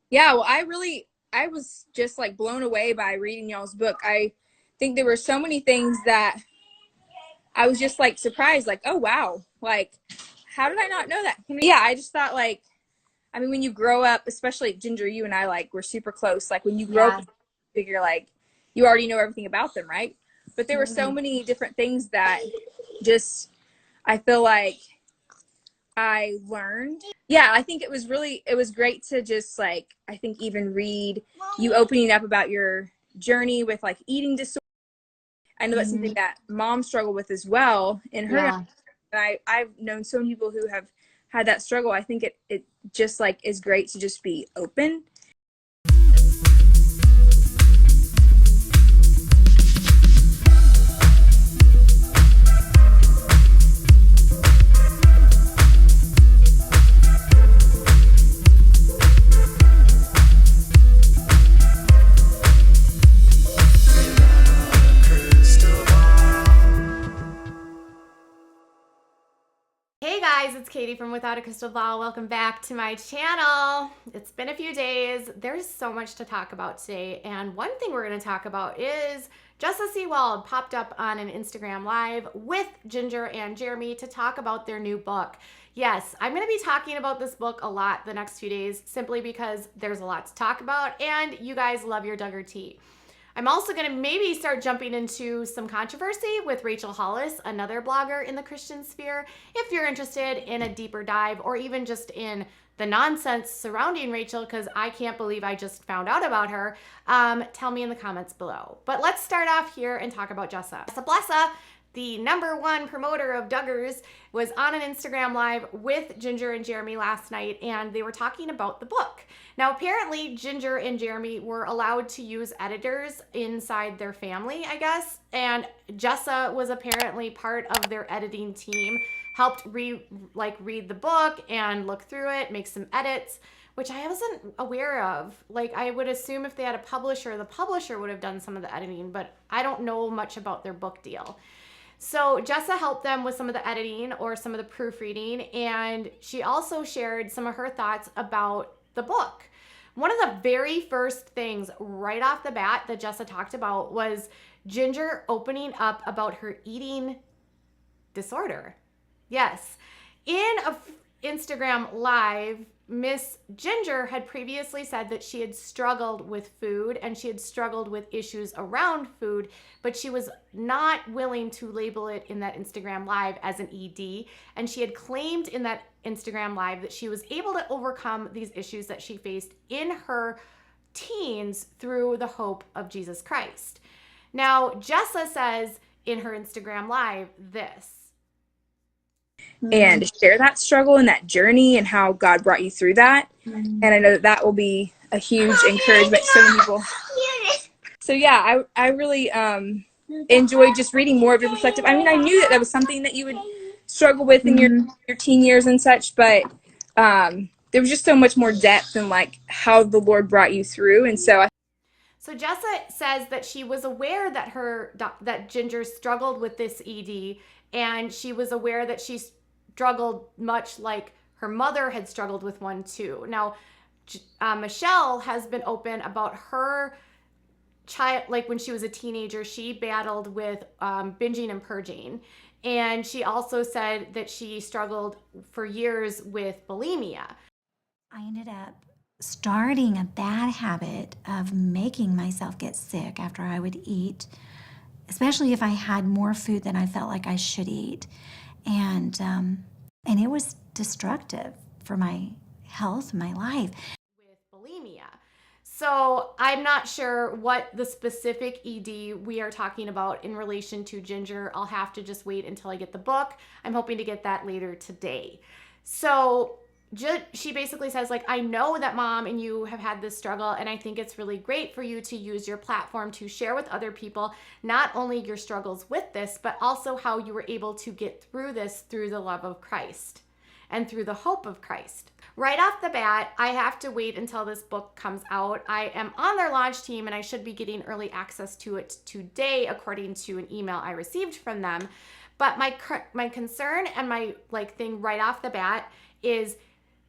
Yeah, well, I was just like blown away by reading y'all's book. I think there were so many things that I was just like surprised, like, oh wow, like, how did I not know that? Yeah, I just thought like, I mean, when you grow up, especially Ginger, you and I like we're super close. Like when you grow up, Yeah. you figure like you already know everything about them, right? But there were so Mhm. many different things that just I feel like I learned. Yeah, I think it was great to just like I think even read you opening up about your journey with like eating disorder. I know that's something Mhm. that moms struggle with as well in her. Yeah. And I've known so many people who have had that struggle. I think it just like is great to just be open. Hey guys, it's Katie from Without a Crystal Ball. Welcome back to my channel. It's been a few days. There's so much to talk about today, and one thing we're going to talk about is Jessa Seewald popped up on an Instagram live with Ginger and Jeremy to talk about their new book. Yes, I'm going to be talking about this book a lot the next few days simply because there's a lot to talk about and you guys love your Duggar tea. I'm also going to maybe start jumping into some controversy with Rachel Hollis, another blogger in the Christian sphere. If you're interested in a deeper dive or even just in the nonsense surrounding Rachel, because I can't believe I just found out about her, tell me in the comments below. But let's start off here and talk about Jessa. Jessa Blessa, the #1 promoter of Duggars, was on an Instagram live with Ginger and Jeremy last night, and they were talking about the book. Now, apparently, Ginger and Jeremy were allowed to use editors inside their family, I guess, and Jessa was apparently part of their editing team, helped read the book and look through it, make some edits, which I wasn't aware of. Like, I would assume if they had a publisher, the publisher would have done some of the editing, but I don't know much about their book deal. So Jessa helped them with some of the editing or some of the proofreading, and she also shared some of her thoughts about the book. One of the very first things right off the bat that Jessa talked about was Ginger opening up about her eating disorder. Yes. In a Instagram live, Miss Ginger had previously said that she had struggled with food and she had struggled with issues around food, but she was not willing to label it in that Instagram live as an ED. And she had claimed in that Instagram live that she was able to overcome these issues that she faced in her teens through the hope of Jesus Christ. Now, Jessa says in her Instagram live this. And share that struggle and that journey and how God brought you through that. Mhm. And I know that that will be a huge encouragement to so many people. So yeah, I really enjoyed just reading more of your perspective. I mean, I knew that that was something that you would struggle with in Mhm. your teen years and such, but there was just so much more depth in like how the Lord brought you through. And so I So Jessa says that she was aware that that Ginger struggled with this ED, and she was aware that she struggled much like her mother had struggled with one too. Now, Michelle has been open about her child, like when she was a teenager, she battled with binging and purging. And she also said that she struggled for years with bulimia. I ended up starting a bad habit of making myself get sick after I would eat, especially if I had more food than I felt like I should eat, and it was destructive for my health, my life. With bulimia. So I'm not sure what the specific ED we are talking about in relation to Ginger. I'll have to just wait until I get the book. I'm hoping to get that later today. So she basically says, like, I know that mom and you have had this struggle, and I think it's really great for you to use your platform to share with other people not only your struggles with this, but also how you were able to get through this through the love of Christ and through the hope of Christ. Right off the bat, I have to wait until this book comes out. I am on their launch team and I should be getting early access to it today according to an email I received from them. But my concern and my thing right off the bat is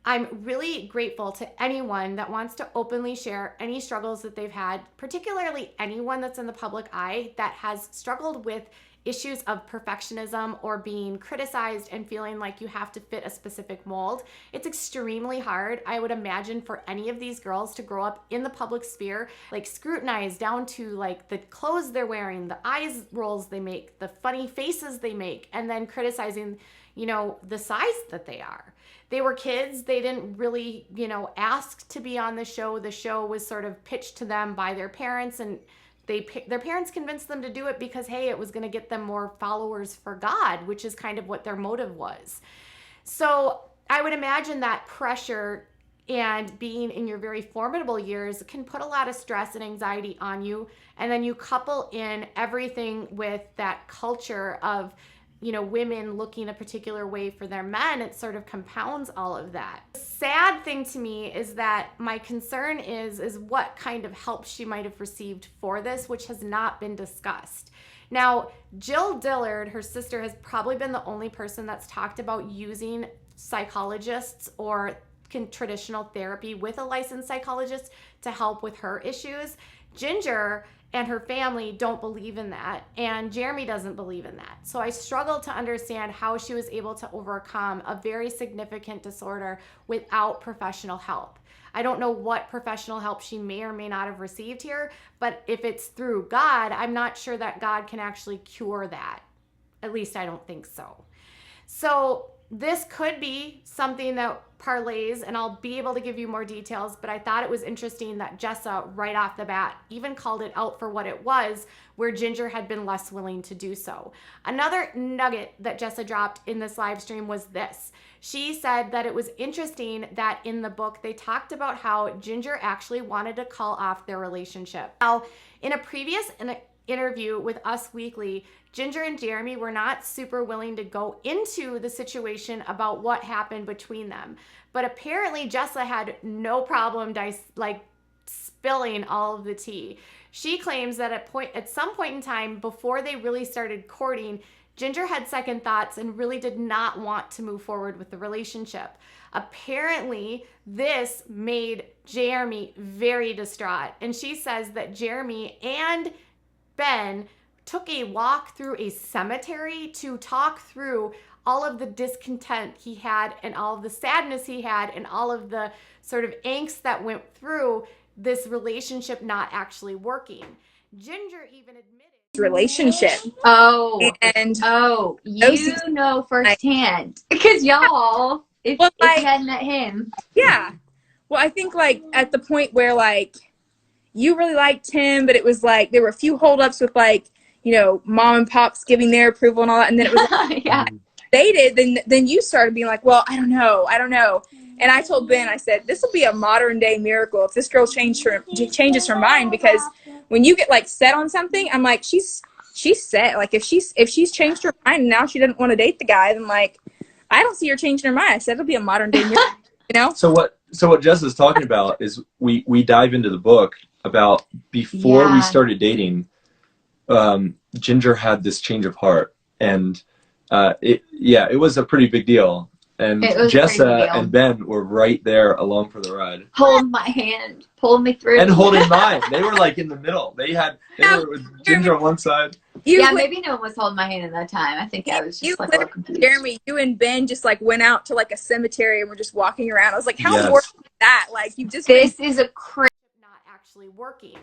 I'm really grateful to anyone that wants to openly share any struggles that they've had, particularly anyone that's in the public eye that has struggled with issues of perfectionism or being criticized and feeling like you have to fit a specific mold. It's extremely hard, I would imagine, for any of these girls to grow up in the public sphere, like scrutinized down to like the clothes they're wearing, the eyes rolls they make, the funny faces they make, and then criticizing, you know, the size that they are. They were kids. They didn't really, you know, ask to be on the show. The show was sort of pitched to them by their parents, and their parents convinced them to do it because, hey, it was going to get them more followers for God, which is kind of what their motive was. So I would imagine that pressure and being in your very formidable years can put a lot of stress and anxiety on you. And then you couple in everything with that culture of, you know, women looking a particular way for their men. It sort of compounds all of that. The sad thing to me is that my concern is what kind of help she might have received for this, which has not been discussed. Now, Jill Dillard, her sister, has probably been the only person that's talked about using psychologists or traditional therapy with a licensed psychologist to help with her issues. Jinger and her family don't believe in that, and Jeremy doesn't believe in that. So I struggle to understand how she was able to overcome a very significant disorder without professional help. I don't know what professional help she may or may not have received here, but if it's through God, I'm not sure that God can actually cure that. At least I don't think so. So this could be something that parlays, and I'll be able to give you more details, but I thought it was interesting that Jessa right off the bat even called it out for what it was, where Jinger had been less willing to do so. Another nugget that Jessa dropped in this live stream was this. She said that it was interesting that in the book they talked about how Jinger actually wanted to call off their relationship. Now, in a previous interview with Us Weekly, Jinger and Jeremy were not super willing to go into the situation about what happened between them. But apparently Jessa had no problem spilling all of the tea. She claims that at some point in time before they really started courting, Jinger had second thoughts and really did not want to move forward with the relationship. Apparently, this made Jeremy very distraught. And she says that Jeremy and Ben took a walk through a cemetery to talk through all of the discontent he had and all of the sadness he had and all of the sort of angst that went through this relationship not actually working. Ginger even admitted relationship. And You know firsthand because y'all, if you hadn't met him. Yeah. Well, I think like at the point where like you really liked him, but it was like there were a few holdups with like, you know, mom and pops giving their approval and all that, and then it was like, yeah. Dated, then you started being like, well, I don't know. And I told Ben, I said, this will be a modern day miracle if this girl changes her mind, because when you get like set on something, I'm like, she's set. Like if she's changed her mind and now she doesn't want to date the guy, then like I don't see her changing her mind. I said it'll be a modern day miracle, you know? So what Jessa's talking about is we dive into the book about before we started dating, Jinger had this change of heart, and it was a pretty big deal. And Jessa and Ben were right there along for the ride. Holding my hand, pulling me through. And holding mine. They were like in the middle. They were with Jinger on one side. Maybe no one was holding my hand at that time. I think I was just like a little confused. Jeremy, you and Ben just like went out to like a cemetery and were just walking around. I was like, how boring is that? Like you just this is a crazy not actually working.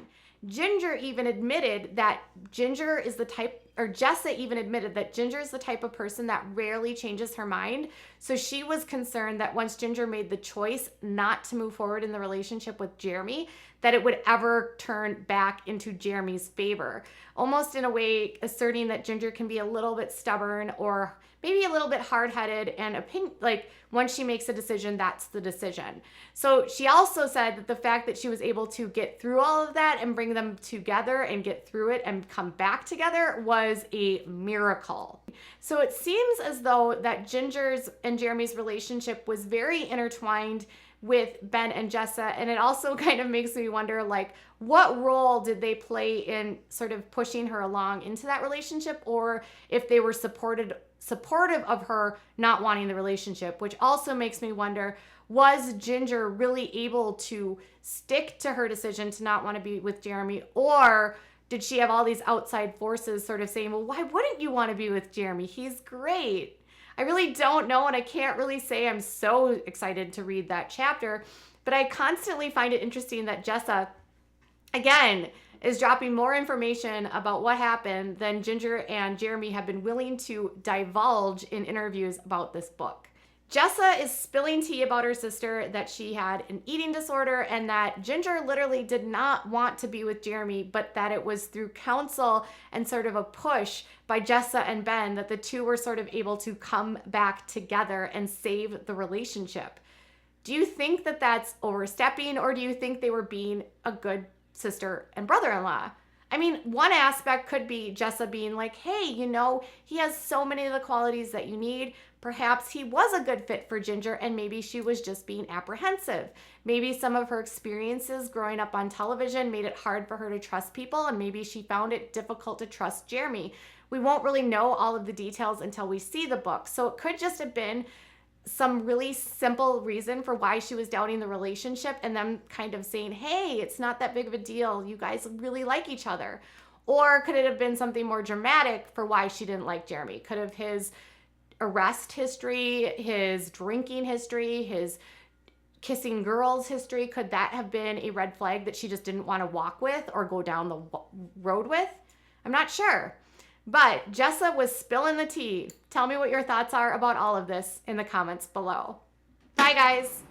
Ginger even admitted that Jessa even admitted that Ginger is the type of person that rarely changes her mind. So she was concerned that once Ginger made the choice not to move forward in the relationship with Jeremy, that it would ever turn back into Jeremy's favor. Almost in a way asserting that Ginger can be a little bit stubborn or maybe a little bit hard-headed, and like once she makes a decision, that's the decision. So she also said that the fact that she was able to get through all of that and bring them together and get through it and come back together was a miracle. So it seems as though that Ginger's and Jeremy's relationship was very intertwined with Ben and Jessa, and it also kind of makes me wonder, like, what role did they play in sort of pushing her along into that relationship, or if they were supportive of her not wanting the relationship, which also makes me wonder Was Jinger really able to stick to her decision to not want to be with Jeremy, or did she have all these outside forces sort of saying, well, why wouldn't you want to be with Jeremy? He's great. I really don't know, and I can't really say I'm so excited to read that chapter, but I constantly find it interesting that Jessa, again, is dropping more information about what happened than Jinger and Jeremy have been willing to divulge in interviews about this book. Jessa is spilling tea about her sister, that she had an eating disorder, and that Jinger literally did not want to be with Jeremy, but that it was through counsel and sort of a push by Jessa and Ben that the two were sort of able to come back together and save the relationship. Do you think that that's overstepping, or do you think they were being a good sister and brother-in-law? I mean, one aspect could be Jessa being like, hey, you know, he has so many of the qualities that you need. Perhaps he was a good fit for Jinger, and maybe she was just being apprehensive. Maybe some of her experiences growing up on television made it hard for her to trust people, and maybe she found it difficult to trust Jeremy. We won't really know all of the details until we see the book. So it could just have been some really simple reason for why she was doubting the relationship, and them kind of saying, hey, it's not that big of a deal. You guys really like each other. Or could it have been something more dramatic for why she didn't like Jeremy? Could have his arrest history, his drinking history, his kissing girls history, could that have been a red flag that she just didn't want to walk with or go down the road with? I'm not sure. But Jessa was spilling the tea. Tell me what your thoughts are about all of this in the comments below. Bye, guys.